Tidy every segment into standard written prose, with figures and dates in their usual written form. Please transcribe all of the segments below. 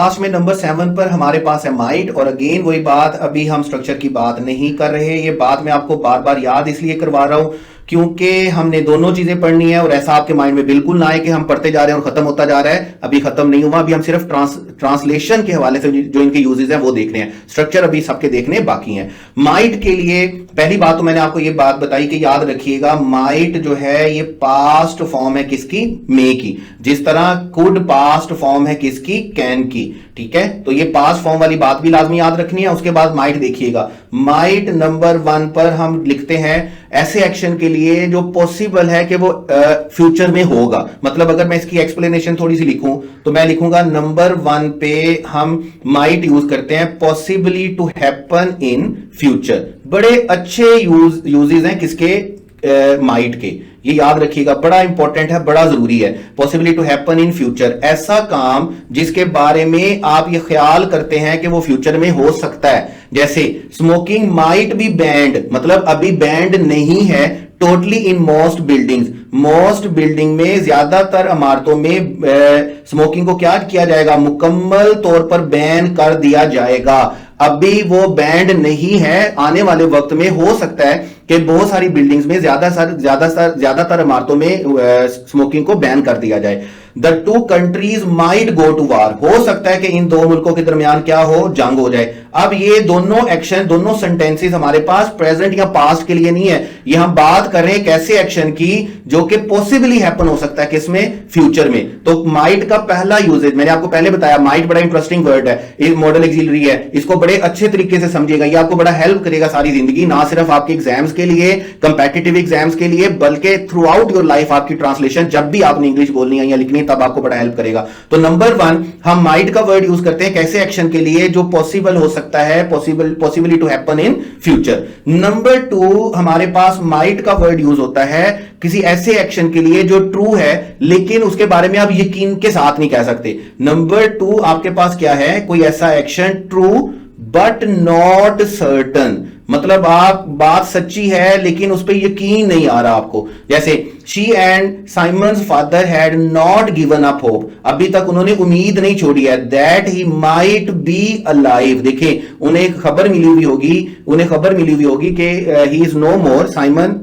Last में number 7 पर हमारे पास है माइट। और अगेन वही बात, अभी हम स्ट्रक्चर की बात नहीं कर रहे। ये बात मैं आपको बार बार याद इसलिए करवा रहा हूं क्योंकि हमने दोनों चीजें पढ़नी है, और ऐसा आपके माइंड में बिल्कुल ना आए कि हम पढ़ते जा रहे हैं और खत्म होता जा रहा है। अभी खत्म नहीं हुआ, अभी हम सिर्फ ट्रांसलेशन के हवाले से जो इनके यूजेस हैं वो देख रहे हैं। स्ट्रक्चर अभी सबके देखने बाकी हैं। माइट के लिए पहली बात तो मैंने आपको ये बात बताई कि याद रखिएगा, माइट जो है ये पास्ट फॉर्म है किसकी? मे की। जिस तरह कुड पास्ट फॉर्म है किसकी? कैन की। ठीक है, तो ये पास्ट फॉर्म वाली बात भी लाजमी याद रखनी है। उसके बाद माइट देखिएगा, माइट नंबर 1 पर हम लिखते हैं ऐसे एक्शन के लिए जो पॉसिबल है कि वो फ्यूचर में होगा। मतलब अगर मैं इसकी एक्सप्लेनेशन थोड़ी सी लिखूं तो मैं लिखूंगा नंबर 1 पे हम माइट यूज करते हैं possibly to happen in future. बड़े अच्छे यूजेस हैं किसके? माइट के। ये याद रखिएगा, बड़ा इंपॉर्टेंट है, बड़ा जरूरी है। Possibly to happen in future, ऐसा काम जिसके बारे में आप ये ख्याल करते हैं कि वो फ्यूचर में हो सकता है। जैसे स्मोकिंग माइट बी बैंड, मतलब अभी बैंड नहीं है totally in most buildings. Most building में, ज्यादातर इमारतों में स्मोकिंग को क्या किया जाएगा? मुकम्मल तौर पर बैन कर दिया जाएगा। अभी वो बैंड नहीं है, आने वाले वक्त में हो सकता है कि बहुत सारी बिल्डिंग्स में ज्यादातर इमारतों में स्मोकिंग को बैन कर दिया जाए। The two countries might go to war, हो सकता है कि इन दो मुल्कों के दरमियान क्या हो? जंग हो जाए। अब ये दोनों एक्शन, दोनों सेंटेंसेस हमारे पास प्रेजेंट या पास्ट के लिए नहीं है। ये हम बात कर रहे हैं कैसे एक्शन की जो कि पॉसिबली हैपन हो सकता है किसमें? फ्यूचर में। तो माइट का पहला यूजेज मैंने आपको पहले बताया, माइट बड़ा इंटरेस्टिंग वर्ड है, मॉडल एक्सिलरी है। इसको बड़े अच्छे तरीके से समझिएगा, ये आपको बड़ा हेल्प करेगा सारी जिंदगी, ना सिर्फ आपके एग्जाम्स के लिए, कंपेटिटिव एग्जाम्स के लिए, बल्कि थ्रू आउट योर लाइफ। आपकी ट्रांसलेशन जब भी आपने इंग्लिश बोलनी है या लिखनी है तब आपको बड़ा हेल्प करेगा। तो नंबर 1 हम माइट का वर्ड यूज करते हैं कैसे एक्शन के लिए जो पॉसिबल हो सकता है, possibly to happen in future. Number 2 हमारे पास माइट का वर्ड यूज होता है किसी ऐसे एक्शन के लिए जो ट्रू है लेकिन उसके बारे में आप यकीन के साथ नहीं कह सकते। नंबर 2 आपके पास क्या है? कोई ऐसा action true but not certain, मतलब आप बात सच्ची है लेकिन उस पर यकीन नहीं आ रहा आपको। जैसे she and Simon's father had not given up hope, अभी तक उन्होंने उम्मीद नहीं छोड़ी है। That he might be alive, देखिए उन्हें खबर मिली हुई होगी कि he is no more, Simon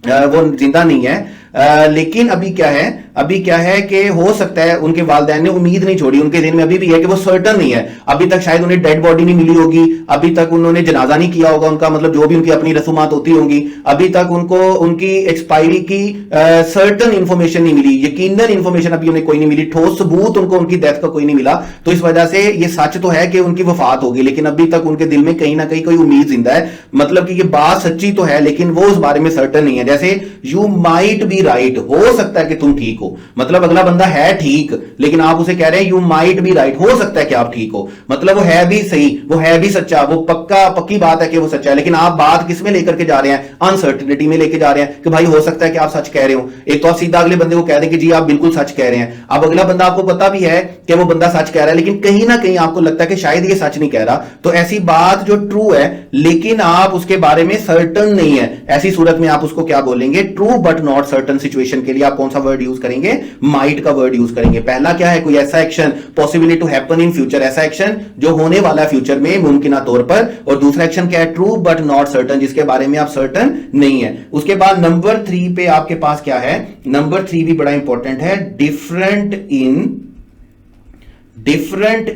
वो जिंदा नहीं है। लेकिन अभी क्या है कि हो सकता है उनके वालिदैन ने उम्मीद नहीं छोड़ी, उनके दिल में अभी भी है कि वो सर्टन नहीं है। अभी तक शायद उन्हें डेड बॉडी नहीं मिली होगी, अभी तक उन्होंने जनाजा नहीं किया होगा उनका, मतलब जो भी उनकी अपनी रसूमात होती होंगी, अभी तक उनको उनकी एक्सपायरी की सर्टन इंफॉर्मेशन नहीं मिली, यकीनन इंफॉर्मेशन अभी उन्हें कोई नहीं मिली, ठोस सबूत उनको उनकी डेथ का कोई नहीं मिला। तो इस वजह से ये सच तो है कि उनकी वफात होगी, लेकिन अभी तक उनके दिल में कहीं ना कहीं कोई उम्मीद जिंदा है, मतलब कि ये बात सच्ची तो है लेकिन वो उस बारे में सर्टन नहीं है। जैसे यू माइट बी राइट, हो सकता है कि तुम ठीक हो, मतलब अगला बंदा है ठीक लेकिन आप उसे कह रहे हैं यू माइट बी राइट, हो सकता है कि आप ठीक हो, मतलब वो है भी सही, वो है भी सच्चा, वो पक्की बात है कि वो सच्चा है, लेकिन आप बात किस में लेकर के जा रहे हैं? अनसर्टिनिटी में लेके जा रहे हैं कि भाई हो सकता है कि आप सच कह रहे हो। एक तो आप सीधा अगले बंदे को कह दें कि जी आप बिल्कुल सच कह रहे हैं, अब अगला बंदा आपको पता भी है कि वो बंदा सच कह रहा है लेकिन कहीं ना कहीं आपको लगता है कि शायद ये सच नहीं कह रहा। तो ऐसी बात जो ट्रू है लेकिन आप उसके बारे में सर्टन नहीं है, ऐसी सूरत में आप उसको क्या बोलेंगे? True but not certain situation के लिए आप कौन सा वर्ड यूज करेंगे? माइट का वर्ड यूज करेंगे। पहला क्या है? कोई ऐसा action possibly to happen in future, ऐसा एक्शन जो होने वाला है फ्यूचर में मुमकिन तौर पर। और दूसरा एक्शन क्या है? ट्रू बट नॉट सर्टन, जिसके बारे में आप सर्टन नहीं है। उसके बाद नंबर 3 पे आपके पास क्या है? नंबर 3 भी बड़ा इंपॉर्टेंट है, different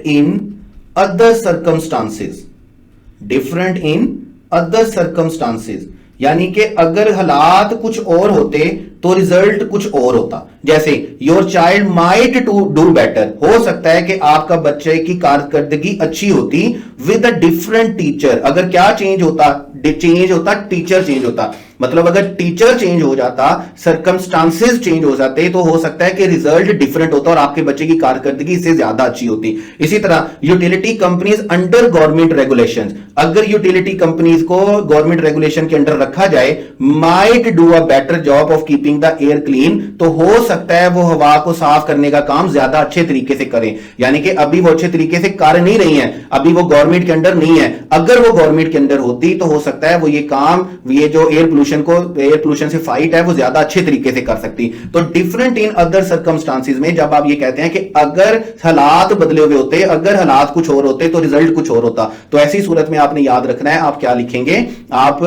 in other circumstances. Different in other circumstances यानी कि अगर हालात कुछ और होते तो रिजल्ट कुछ और होता। जैसे your child might to do better, हो सकता है कि आपका बच्चे की कारकर्दगी अच्छी होती विद अ डिफरेंट टीचर। अगर क्या चेंज होता? टीचर चेंज होता, मतलब अगर टीचर चेंज हो जाता, सर्कमस्टांसेस चेंज हो जाते तो हो सकता है कि रिजल्ट डिफरेंट होता और आपके बच्चे की कारकर्दगी इससे ज्यादा अच्छी होती। इसी तरह utility companies under government regulations, अगर यूटिलिटी कंपनीज को गवर्नमेंट रेगुलेशन के अंडर रखा जाए, might do a better job of keeping keeping the air clean, तो हो सकता है वो हवा को साफ करने का काम ज्यादा अच्छे तरीके से करें। यानी कि अभी वो अच्छे तरीके से कर नहीं रही हैं, अभी वो गवर्नमेंट के अंडर नहीं है। अगर वो गवर्नमेंट के अंडर होती तो हो सकता है वो ये काम, ये जो एयर पोल्यूशन से फाइट है, वो ज्यादा अच्छे तरीके से कर सकती। तो डिफरेंट इन अदर सर्कमस्टांसिस में जब आप ये कहते हैं कि अगर हालात बदले हुए होते, अगर हालात कुछ और होते तो रिजल्ट कुछ और होता, तो ऐसी सूरत में आपने याद रखना है आप क्या लिखेंगे, आप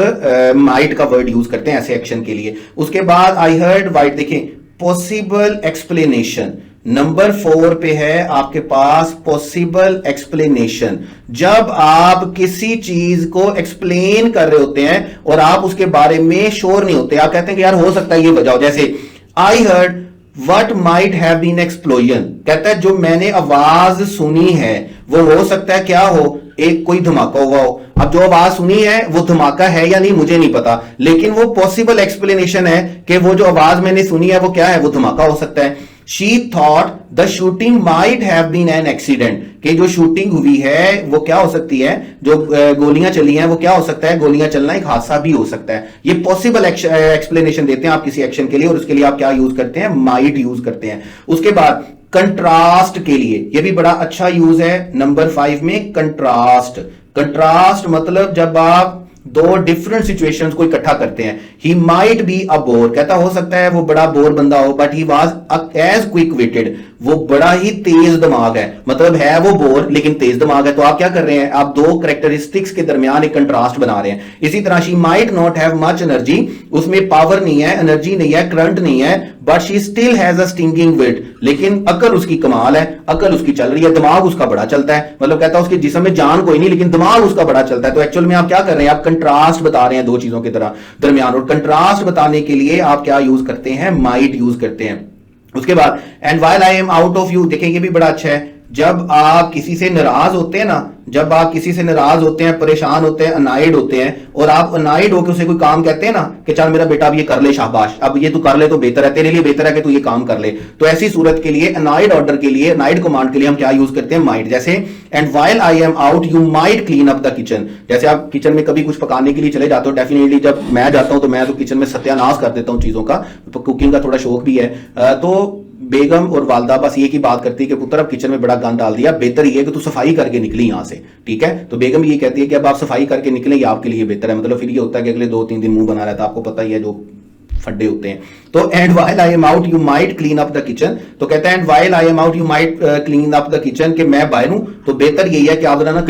माइट का वर्ड यूज करते हैं ऐसे एक्शन के लिए। उसके बाद आई हर्ड वाइट, देखें पॉसिबल एक्सप्लेनेशन नंबर 4 पे है आपके पास पॉसिबल एक्सप्लेनेशन। जब आप किसी चीज को एक्सप्लेन कर रहे होते हैं और आप उसके बारे में श्योर नहीं होते, आप कहते हैं कि यार हो सकता है ये वजह हो, जैसे I heard what might have been explosion, कहता है जो मैंने आवाज सुनी है वो हो सकता है क्या हो, एक कोई धमाका हुआ हो। अब जो आवाज सुनी है वो धमाका है या नहीं मुझे नहीं पता, लेकिन वो पॉसिबल एक्सप्लेनेशन है कि वो जो आवाज मैंने सुनी है वो क्या है, वो धमाका हो सकता है। She thought the shooting might have been an accident, कि जो शूटिंग हुई है वो क्या हो सकती है, जो गोलियां चली हैं वो क्या हो सकता है, गोलियां चलना एक हादसा भी हो सकता है। ये पॉसिबल एक्सप्लेनेशन देते हैं आप किसी एक्शन के लिए, और उसके लिए आप क्या यूज करते हैं, माइट यूज करते हैं। उसके बाद कंट्रास्ट के लिए, ये भी बड़ा अच्छा यूज है नंबर 5 में, कंट्रास्ट। कंट्रास्ट मतलब जब आप दो डिफरेंट सिचुएशंस को इकट्ठा करते हैं। He might be a bore, कहता हो सकता है वो बड़ा बोर बंदा हो, but he was as quick witted, वो बड़ा ही तेज दिमाग है, मतलब है वो बोर लेकिन तेज दिमाग है। तो आप क्या कर रहे हैं, आप दो कैरेक्टरिस्टिक्स के दरमियान एक कंट्रास्ट बना रहे हैं। इसी तरह she might not have much energy, उसमें पावर नहीं है, एनर्जी नहीं है, करंट नहीं है, but she still has a stinging wit, लेकिन अकल उसकी कमाल है, अकल उसकी चल रही है, दिमाग उसका बड़ा चलता है। मतलब कहता है उसके जिस्म में जान कोई नहीं लेकिन दिमाग उसका बड़ा चलता है। तो एक्चुअल में आप क्या कर रहे हैं, आप कंट्रास्ट बता रहे हैं दो चीजों के तरह दरमियान, और कंट्रास्ट बताने के लिए आप क्या यूज करते हैं, माइट यूज करते हैं। उसके बाद and while I am out of you, देखें ये भी बड़ा अच्छा है। जब आप किसी से नाराज होते हैं ना, जब आप किसी से नाराज होते हैं, परेशान होते हैं, अनाइड होते हैं, और आप अनाइड होकर उसे कोई काम कहते हैं ना कि चल मेरा बेटा अब ये कर ले, शाबाश, अब ये तू कर ले तो बेहतर है, तेरे लिए बेहतर है कि तू ये काम कर ले। तो ऐसी सूरत के लिए अनाइड ऑर्डर के लिए, अनाइड कमांड के लिए हम क्या यूज करते हैं, माइट। जैसे and while I am out you might clean up the kitchen, जैसे आप किचन में कभी कुछ पकाने के लिए चले जाते हो, डेफिनेटली जब मैं जाता हूं तो मैं तो किचन में सत्यानाश कर देता हूं चीजों का, कुकिंग का थोड़ा शौक भी है। तो बेगम और वालदा बस ये की बात करती है कि पुत्र अब किचन में बड़ा गंद डाल दिया, बेहतर ये है कि तू सफाई करके निकली यहां से, ठीक है। तो बेगम ये कहती है कि अब आप सफाई करके निकले, ये आपके लिए बेहतर है। मतलब फिर ये होता है कि अगले 2-3 दिन मुंह बना रहता है, आपको पता ही है जो फड्डे होते हैं। तो and while I am out you might clean up the kitchen, तो कहता है and while I am out you might clean up the kitchen, कि मैं बाहर हूं तो बेहतर यही है कि आप ना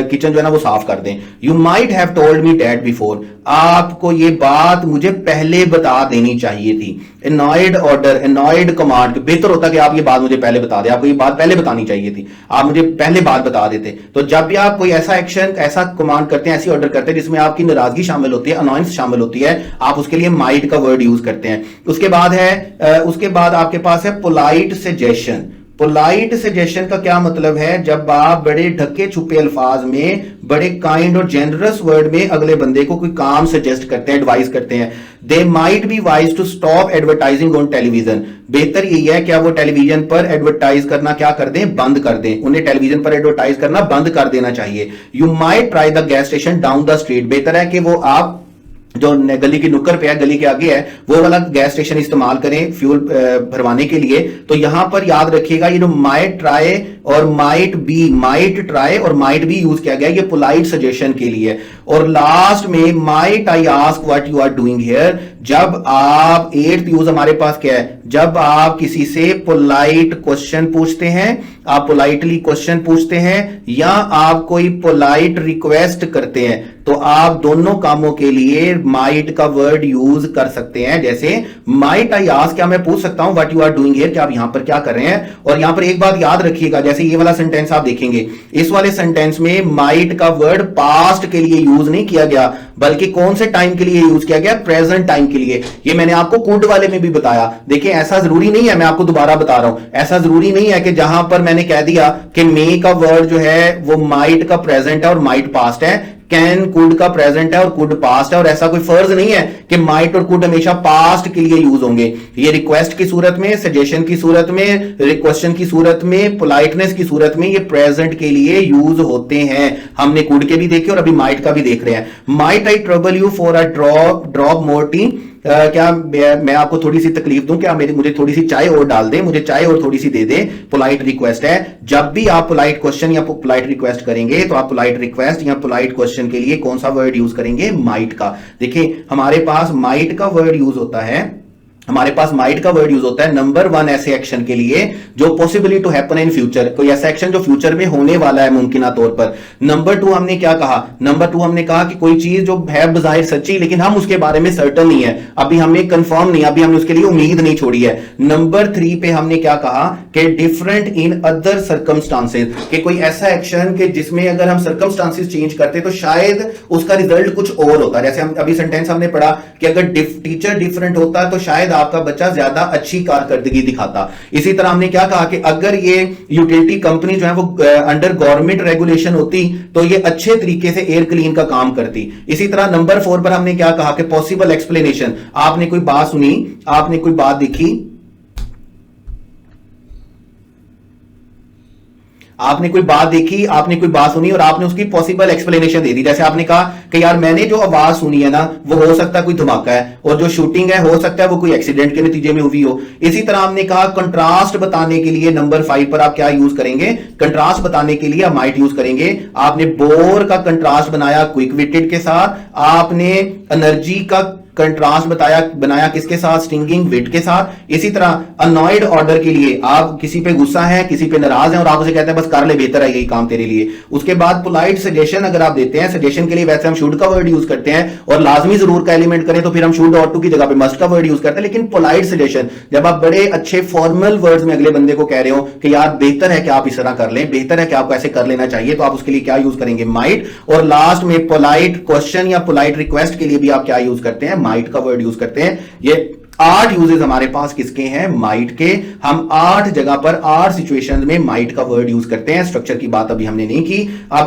किचन जो है ना वो साफ कर दें। You might have told me that before, आपको ये बात मुझे पहले बता देनी चाहिए थी। एनॉयड ऑर्डर, एनॉयड कमांड, बेहतर होता कि आप ये बात मुझे पहले बता दें, आपको ये बात पहले बतानी चाहिए थी, आप मुझे पहले बात बता देते। तो जब भी आप कोई ऐसा एक्शन, ऐसा कमांड करते हैं, ऐसी ऑर्डर करते हैं जिसमें आपकी नाराजगी शामिल होती है, अनॉयंस शामिल होती है, आप उसके लिए माइट का वर्ड यूज करते हैं। उसके बाद है, उसके बाद आपके पास है पोलाइट सजेशन। पोलाइट सजेशन का क्या मतलब है, जब आप बड़े ढके छुपे अल्फाज में, बड़े काइंड और जेनरस वर्ड में अगले बंदे को कोई काम सजेस्ट करते हैं, एडवाइस करते हैं। They might be wise to stop advertising on television, बेहतर यही है कि वो टेलीविजन पर एडवर्टाइज करना क्या कर दें, बंद कर दें, उन्हें टेलीविजन पर एडवर्टाइज करना बंद कर देना चाहिए। You might try the gas station down the street, बेहतर है कि वो आप जो गली की नुक्कड़ पे है, गली के आगे है, वो वाला गैस स्टेशन इस्तेमाल करें फ्यूल भरवाने के लिए। तो यहां पर याद रखिएगा ये जो माइट ट्राई और माइट बी, माइट ट्राई और माइट बी यूज किया गया, ये पोलाइट सजेशन के लिए। और लास्ट में might I ask what you are doing here, जब आप 8th यूज हमारे पास क्या है, जब आप किसी से पोलाइट क्वेश्चन पूछते हैं, आप पोलाइटली क्वेश्चन पूछते हैं या आप कोई पोलाइट रिक्वेस्ट करते हैं, तो आप दोनों कामों के लिए माइट का वर्ड यूज कर सकते हैं। जैसे माइट आई आस्क, क्या मैं पूछ सकता हूं what you are doing here, कि आप यहां पर क्या कर रहे हैं। और यहां पर एक बात याद रखिएगा, जैसे ये वाला सेंटेंस आप देखेंगे, इस वाले सेंटेंस में माइट का वर्ड पास्ट के लिए यूज नहीं किया गया, बल्कि कौन से टाइम के लिए यूज किया गया, प्रेजेंट टाइम के लिए। ये मैंने आपको कुड वाले में भी बताया। देखिए ऐसा जरूरी नहीं है, मैं आपको दोबारा बता रहा हूं, ऐसा जरूरी नहीं है कि जहां पर मैंने कह दिया कि मे का वर्ड जो है वो माइट का प्रेजेंट है और माइट पास्ट है, कैन कुड का प्रेजेंट है और कुड पास्ट है, और ऐसा कोई फर्ज नहीं है कि माइट और कुड हमेशा पास्ट के लिए यूज होंगे। ये रिक्वेस्ट की सूरत में, सजेशन की सूरत में, रिक्वेशन की सूरत में, पोलाइटनेस की सूरत में ये प्रेजेंट के लिए यूज होते हैं। हमने कुड के भी देखे और अभी माइट का भी देख रहे हैं। Might I trouble you for a drop more tea, क्या मैं आपको थोड़ी सी तकलीफ दूं, क्या मुझे थोड़ी सी चाय और डाल दें, मुझे चाय और थोड़ी सी दे दें, पोलाइट रिक्वेस्ट है। जब भी आप पोलाइट क्वेश्चन या पोलाइट रिक्वेस्ट करेंगे तो आप पोलाइट रिक्वेस्ट या पोलाइट क्वेश्चन के लिए कौन सा वर्ड यूज करेंगे? माइट का। देखिए हमारे पास माइट का वर्ड यूज होता है, हमारे पास माइट का वर्ड यूज होता है नंबर 1 ऐसे एक्शन के लिए जो possibly to happen in future, कोई ऐसा एक्शन जो फ्यूचर में होने वाला है मुमकिन तौर पर। नंबर 2 हमने क्या कहा? नंबर 2 हमने कहा कि कोई चीज जो है बजाहिर सच्ची लेकिन हम उसके बारे में सर्टन नहीं है, अभी हमें कंफर्म नहीं, अभी हमने उसके लिए उम्मीद नहीं छोड़ी है। नंबर 3 पे हमने क्या कहा कि डिफरेंट इन अदर सर्कमस्टांसेस, कि कोई ऐसा एक्शन कि जिसमें अगर हम सर्कमस्टांसेस चेंज करते तो शायद उसका रिजल्ट कुछ और होता। जैसे हम अभी सेंटेंस हमने पढ़ा कि अगर टीचर डिफरेंट होता तो शायद आपका बच्चा ज्यादा अच्छी कारकर्दगी दिखाता। इसी तरह हमने क्या कहा कि अगर ये यूटिलिटी कंपनी जो है वो अंडर गवर्नमेंट रेगुलेशन होती तो ये अच्छे तरीके से एयर क्लीन का काम करती। इसी तरह नंबर 4 पर हमने क्या कहा कि पॉसिबल एक्सप्लेनेशन, आपने कोई बात सुनी, आपने कोई बात देखी, आपने कोई बात देखी, आपने कोई बात सुनी और आपने उसकी पॉसिबल एक्सप्लेनेशन दे दी। जैसे आपने कहा कि यार मैंने जो आवाज सुनी है ना वो हो सकता है कोई धमाका है, और जो शूटिंग है हो सकता है वो कोई एक्सीडेंट के नतीजे में हुई हो। इसी तरह हमने कहा कंट्रास्ट बताने के लिए नंबर 5 पर आप क्या यूज करेंगे? कंट्रास्ट बताने के लिए आप माइट यूज करेंगे। आपने बोर का कंट्रास्ट बनाया क्विक विटेड के साथ, आपने एनर्जी का कंट्रास्ट बनाया किसके साथ? स्टिंगिंग विट के साथ। इसी तरह अनॉयड ऑर्डर के लिए आप किसी पे गुस्सा है, किसी पे नाराज है और आप उसे कहते हैं बस कर ले, बेहतर है यही काम तेरे लिए। उसके बाद पोलाइट सजेशन अगर आप देते हैं, सजेशन के लिए वैसे हम शुड का वर्ड यूज करते हैं, और लाजमी जरूर का एलिमेंट करें तो फिर हम शुड और टू की जगह पे मस्ट का वर्ड यूज करते हैं। लेकिन पोलाइट सजेशन जब आप बड़े अच्छे फॉर्मल वर्ड्स में अगले बंदे को कह रहे हो कि यार बेहतर है कि आप इस तरह कर लें, बेहतर है कि आपको ऐसे कर लेना चाहिए, तो आप उसके लिए क्या यूज करेंगे? माइट। और लास्ट में पोलाइट क्वेश्चन या पोलाइट रिक्वेस्ट के लिए भी आप क्या यूज करते हैं? माइट का वर्ड यूज करते हैं। ये 8 यूजेस हमारे पास किसके हैं? माइट के। हम 8 जगह पर 8 सिचुएशंस में माइट का वर्ड यूज करते हैं। स्ट्रक्चर की बात अभी हमने नहीं की। अब